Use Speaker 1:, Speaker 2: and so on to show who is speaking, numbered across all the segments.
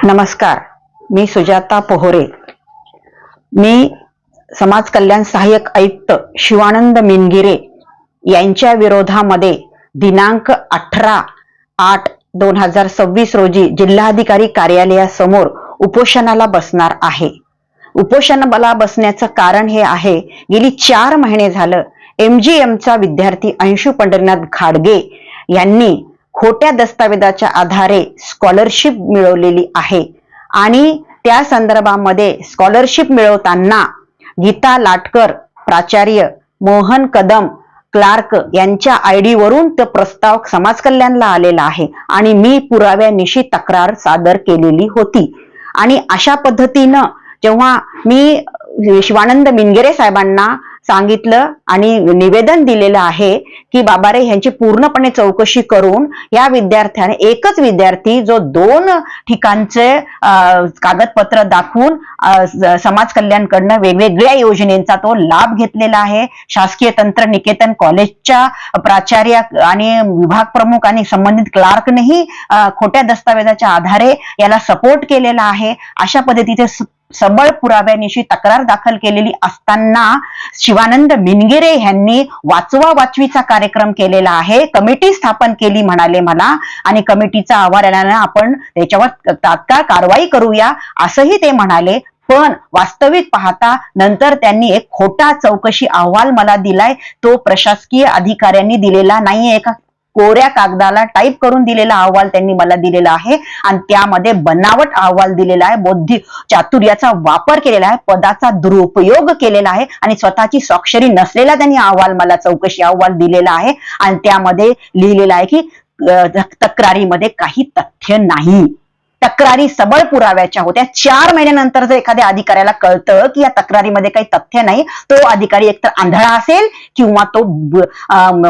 Speaker 1: नमस्कार, मी सुजाता पोहरे. मी समाज कल्याण सहाय्यक आयुक्त शिवानंद मिनगिरे यांच्या विरोधामध्ये दिनांक 18/8/2026 रोजी जिल्हाधिकारी कार्यालयासमोर उपोषणाला बसणार आहे. उपोषणाला बसण्याचं कारण हे आहे, गेली 4 महिने झालं MGMचा विद्यार्थी अंशू पंढरीनाथ घाडगे यांनी खोट्या दस्तावेजाच्या आधारे स्कॉलरशिप मिळवलेली आहे आणि त्या संदर्भामध्ये स्कॉलरशिप मिळवताना गीता लाटकर प्राचार्य, मोहन कदम क्लार्क यांच्या ID वरून तो प्रस्ताव समाज कल्याणला आलेला आहे आणि मी पुराव्यानिशी तक्रार सादर केलेली होती. आणि अशा पद्धतीनं जेव्हा मी शिवानंद मिनगिरे साहेबांना सांगितलं आणि निवेदन दिलेलं आहे की बाबा रे, ह्यांची पूर्णपणे चौकशी करून या विद्यार्थ्याने, एकच विद्यार्थी जो 2 ठिकाणचे कागदपत्र दाखवून समाज कल्याणकडनं वेगवेगळ्या योजनेचा तो लाभ घेतलेला आहे. शासकीय तंत्रनिकेतन कॉलेजच्या प्राचार्य आणि विभाग प्रमुख आणि संबंधित क्लार्कनेही खोट्या दस्तावेजाच्या आधारे याला सपोर्ट केलेला आहे. अशा पद्धतीचे सबळ पुराव्यानिशी तक्रार दाखल केलेली असताना शिवानंद मिनगिरे यांनी वाचवा वाचवीचा कार्यक्रम केलेला आहे. कमिटी स्थापन केली म्हणाले मला, आणि कमिटीचा अहवाल आल्यानं आपण त्याच्यावर तात्काळ कारवाई करूया असंही ते म्हणाले. पण वास्तविक पाहता नंतर त्यांनी एक खोटा चौकशी अहवाल मला दिलाय. तो प्रशासकीय अधिकाऱ्यांनी दिलेला नाहीये, एका कोऱ्या कागदाला टाईप करून दिलेला अहवाल त्यांनी मला दिलेला आहे आणि त्यामध्ये बनावट अहवाल दिलेला आहे. बौद्धिक चातुर्याचा वापर केलेला आहे, पदाचा दुरुपयोग केलेला आहे आणि स्वतःची स्वाक्षरी नसलेला त्यांनी अहवाल, मला चौकशी अहवाल दिलेला आहे आणि त्यामध्ये लिहिलेलं आहे की तक्रारीमध्ये काही तथ्य नाही. तक्रारी सबळ पुराव्याच्या होत्या. 4 महिन्यानंतर जर एखाद्या अधिकाऱ्याला कळतं की या तक्रारीमध्ये काही तथ्य नाही, तो अधिकारी एकतर आंधळा असेल किंवा तो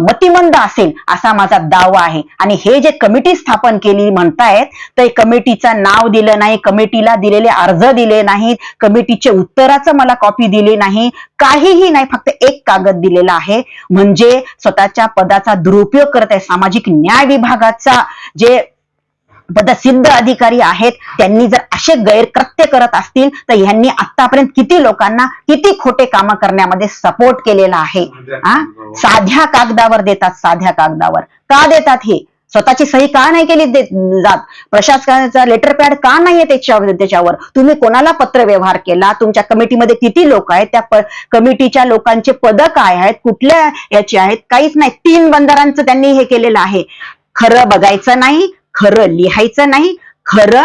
Speaker 1: मतिमंद असेल असा माझा दावा आहे. आणि हे जे कमिटी स्थापन केली म्हणतायत, तर कमिटीचं नाव दिलं नाही, कमिटीला दिलेले अर्ज दिले नाहीत, कमिटीचे उत्तराचं मला कॉपी दिली नाही, काहीही नाही. फक्त एक कागद दिलेला आहे. म्हणजे स्वतःच्या पदाचा दुरुपयोग करत आहे. सामाजिक न्याय विभागाचा जे पदसिद्ध अधिकारी आहेत, त्यांनी जर असे गैरकृत्य करत असतील तर ह्यांनी आतापर्यंत किती लोकांना किती खोटे काम करण्यामध्ये सपोर्ट केलेला आहे. साध्या कागदावर देतात. साध्या कागदावर का देतात? हे स्वतःची सही का नाही केली जात? प्रशासनाचा लेटर पॅड का नाहीये त्याच्यावर? तुम्ही कोणाला पत्र व्यवहार केला? तुमच्या कमिटीमध्ये किती लोक आहेत? त्या कमिटीच्या लोकांचे पद काय आहेत? कुठल्या याचे आहेत? काहीच नाही. 3 बंदरांचं त्यांनी हे केलेलं आहे. खरं बघायचं नाही, खरं लिहायचं नाही, खरं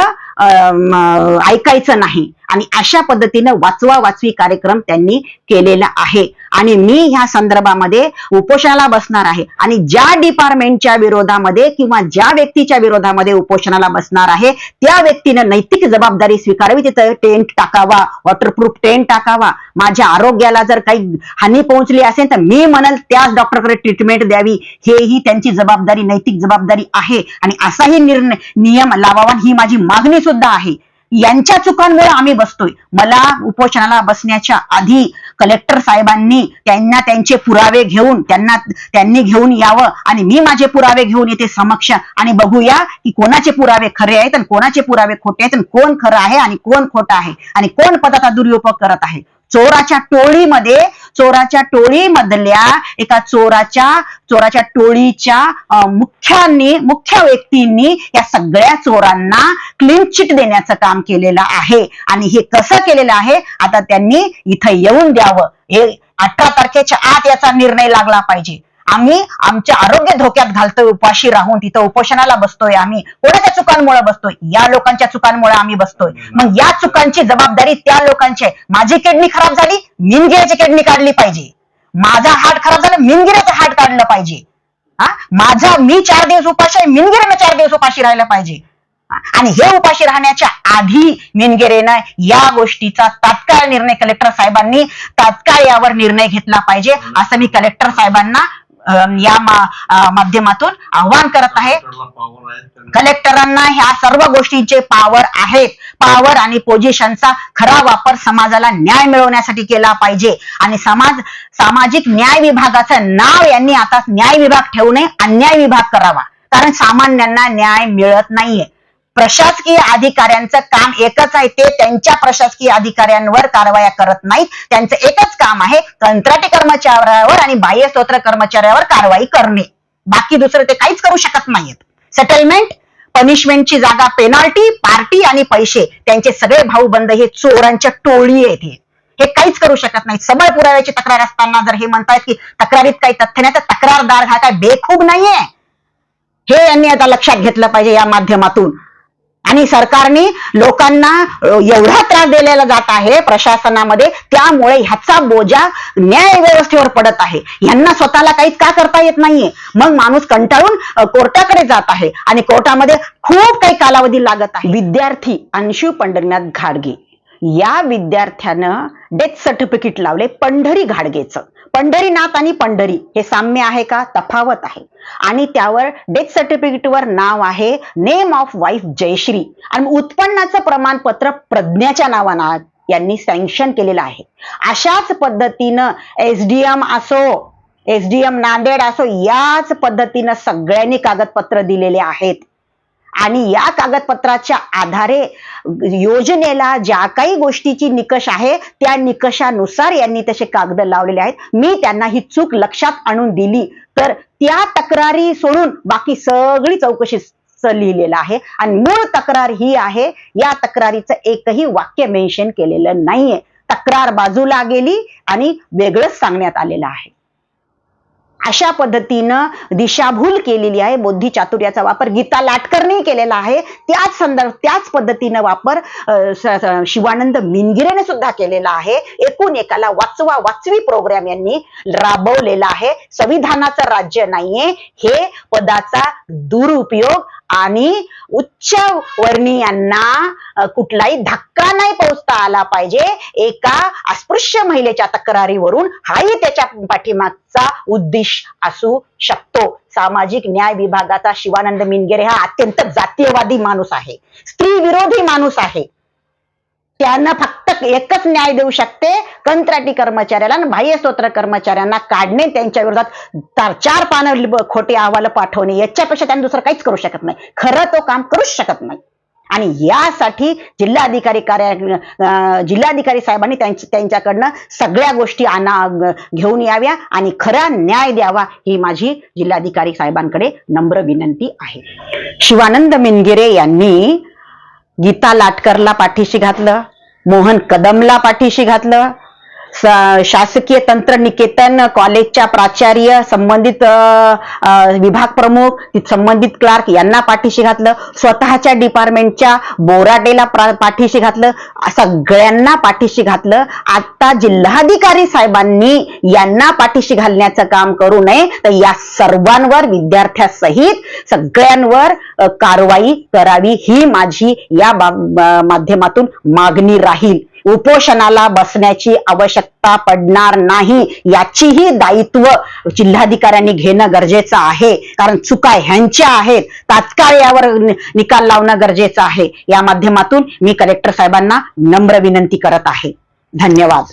Speaker 1: ऐकायचं नाही, आणि अशा पद्धतीनं वाचवा वाचवी कार्यक्रम त्यांनी केलेला आहे. आणि मी ह्या संदर्भामध्ये उपोषणाला बसणार आहे. आणि ज्या डिपार्टमेंटच्या विरोधामध्ये किंवा ज्या व्यक्तीच्या विरोधामध्ये उपोषणाला बसणार आहे, त्या व्यक्तीनं नैतिक जबाबदारी स्वीकारावी. तिथं टेंट टाकावा, वॉटरप्रूफ टेंट टाकावा. माझ्या आरोग्याला जर काही हानी पोहोचली असेल तर मी म्हणल त्याच डॉक्टरकडे ट्रीटमेंट द्यावी. हेही त्यांची जबाबदारी, नैतिक जबाबदारी आहे. आणि असाही नियम लावावा, ही माझी मागणी सुद्धा आहे. यांच्या चुकांमुळे आम्ही बसतोय. मला उपोषणाला बसण्याच्या आधी कलेक्टर साहेबांनी त्यांना त्यांचे पुरावे घेऊन त्यांनी घेऊन यावं आणि मी माझे पुरावे घेऊन येते समक्ष, आणि बघूया की कोणाचे पुरावे खरे आहेत आणि कोणाचे पुरावे खोटे आहेत, आणि कोण खरं आहे आणि कोण खोटं आहे आणि कोण पदाचा दुरुपयोग करत आहे. चोराच्या टोळीमधल्या एका चोराच्या टोळीच्या मुख्य व्यक्तींनी या सगळ्या चोरांना क्लीन चिट देण्याचं काम केलेलं आहे. आणि हे कसं केलेलं आहे, आता त्यांनी इथं येऊन द्यावं. हे 18 तारखेच्या आत याचा निर्णय लागला पाहिजे. आम्ही आमचे आरोग्य धोक्यात घालतोय, उपाशी राहून तिथं उपोषणाला बसतोय. आम्ही कोणाच्या चुकांमुळे बसतोय? या लोकांच्या चुकांमुळे आम्ही बसतोय. मग या चुकांची जबाबदारी त्या लोकांची आहे. माझी किडनी खराब झाली, मिनगिऱ्याची किडनी काढली पाहिजे. माझा हार्ट खराब झालं, मिनगिऱ्याचं हार्ट काढलं पाहिजे. मी 4 दिवस उपाशी आहे, मिनगिऱ्यानं 4 दिवस उपाशी राहिलं पाहिजे. आणि हे उपाशी राहण्याच्या आधी मिनगिरेनं या गोष्टीचा तात्काळ निर्णय, कलेक्टर साहेबांनी तात्काळ यावर निर्णय घेतला पाहिजे, असं मी कलेक्टर साहेबांना या माध्यमातून आवाहन करत आहे. कलेक्टरांना ह्या सर्व गोष्टींचे पावर आहेत. पावर आणि पोझिशनचा खरा वापर समाजाला न्याय मिळवण्यासाठी केला पाहिजे. आणि सामाजिक न्याय विभागाचं नाव यांनी आता न्याय विभाग ठेवू नये, अन्याय विभाग करावा. कारण सामान्यांना न्याय मिळत नाहीये. प्रशासकीय अधिकाऱ्यांचं काम एकच आहे, ते त्यांच्या प्रशासकीय अधिकाऱ्यांवर कारवाया करत नाहीत. त्यांचं एकच काम आहे कंत्राटी कर्मचाऱ्यावर आणि बाह्य स्तोत्र कर्मचाऱ्यावर कारवाई करणे. बाकी दुसरं ते काहीच करू शकत नाहीत. सेटलमेंट, पनिशमेंटची जागा पेनल्टी, पार्टी आणि पैसे, त्यांचे सगळे भाऊबंद हे चोरांच्या टोळी आहेत. हे काहीच करू शकत नाहीत. सबळ पुराव्याची तक्रार असताना जर हे म्हणतायत की तक्रारीत काही तथ्य नाही, तर तक्रारदार हा काय बेखूब नाहीये, हे यांनी आता लक्षात घेतलं पाहिजे या माध्यमातून. आणि सरकारने लोकांना एवढा त्रास दिलेला जात आहे प्रशासनामध्ये, त्यामुळे ह्याचा बोजा न्याय व्यवस्थेवर पडत आहे. यांना स्वतःला काहीच का करता येत नाहीये. मग माणूस कंटाळून कोर्टाकडे जात आहे आणि कोर्टामध्ये खूप काही कालावधी लागत आहे. विद्यार्थी अंशू पंढरीनाथ घाडगे या विद्यार्थ्यानं डेथ सर्टिफिकेट लावले पंढरी घाडगेचं. पंढरीनाथ आणि पंढरी हे साम्य आहे का? तफावत आहे. आणि त्यावर डेथ सर्टिफिकेटवर नाव आहे नेम ऑफ वाईफ जयश्री आणि उत्पन्नाचं प्रमाणपत्र प्रज्ञाच्या नावानं यांनी सँक्शन केलेलं आहे. अशाच पद्धतीनं एसडीएम असो, एसडीएम नांदेड असो, याच पद्धतीनं सगळ्यांनी कागदपत्र दिलेले आहेत. आणि या कागदपत्राच्या आधारे योजनेला ज्या काही गोष्टीची निकष आहे त्या निकषानुसार यांनी तसे कागद लावलेले आहेत. मी त्यांना ही चूक लक्षात आणून दिली तर त्या तक्रारी सोडून बाकी सगळी चौकशी लिहिलेलं आहे. आणि मूळ तक्रार ही आहे, या तक्रारीचं एकही वाक्य मेन्शन केलेलं नाहीये. तक्रार बाजूला गेली आणि वेगळंच सांगण्यात आलेलं आहे. अशा पद्धतीनं दिशाभूल केलेली आहे. बुद्धी चातुर्याचा वापर गीता लाटकरने केलेला आहे. त्याच पद्धतीनं वापर शिवानंद मिनगिरेने सुद्धा केलेला आहे. एकूण एकाला वाचवा वाचवी प्रोग्राम यांनी राबवलेला आहे. संविधानाचं राज्य नाहीये, हे पदाचा दुरुपयोग आणि उच्च वर्णीयांना कुठलाही धक्का नाही पोहोचता आला पाहिजे एका अस्पृश्य महिलेच्या तक्रारीवरून, हाही त्याच्या पाठीमागचा उद्देश असू शकतो. सामाजिक न्याय विभागाचा शिवानंद मिनगिरे हा अत्यंत जातीयवादी माणूस आहे, स्त्री विरोधी माणूस आहे. त्यांना फक्त एकच न्याय देऊ शकते, कंत्राटी कर्मचाऱ्याला आणि बाह्य स्तोत्र कर्मचाऱ्यांना काढणे, त्यांच्या विरोधात 4 पानं खोटे अहवाल पाठवणे, याच्यापेक्षा त्यांनी दुसरं काहीच करू शकत नाही. खरं तो काम करूच शकत नाही. आणि यासाठी जिल्हाधिकारी साहेबांनी त्यांच्याकडनं सगळ्या गोष्टी घेऊन याव्या आणि खरा न्याय द्यावा, ही माझी जिल्हाधिकारी साहेबांकडे नम्र विनंती आहे. शिवानंद मिनगिरे यांनी गीता लाटकरला पाठीशी घातलं, मोहन कदमला पाठीशी घातलं, शासकीय तंत्रनिकेतन कॉलेजच्या प्राचार्य, संबंधित विभाग प्रमुख, संबंधित क्लार्क यांना पाठीशी घातलं, स्वतःच्या डिपार्टमेंटच्या बोराटेला पाठीशी घातलं, सगळ्यांना पाठीशी घातलं. आता जिल्हाधिकारी साहेबांनी यांना पाठीशी घालण्याचं काम करू नये, तर या सर्वांवर विद्यार्थ्यासहित सगळ्यांवर कारवाई करावी, ही माझी या माध्यमातून मागणी राहील. उपोषणाला बसण्याची आवश्यकता पडणार नाही, याचीही दायित्व जिल्हाधिकाऱ्यांनी घेणं गरजेचं आहे. कारण चुका ह्यांच्या आहेत, तात्काळ यावर निकाल लावणं गरजेचं आहे. या माध्यमातून मी कलेक्टर साहेबांना नम्र विनंती करत आहे. धन्यवाद.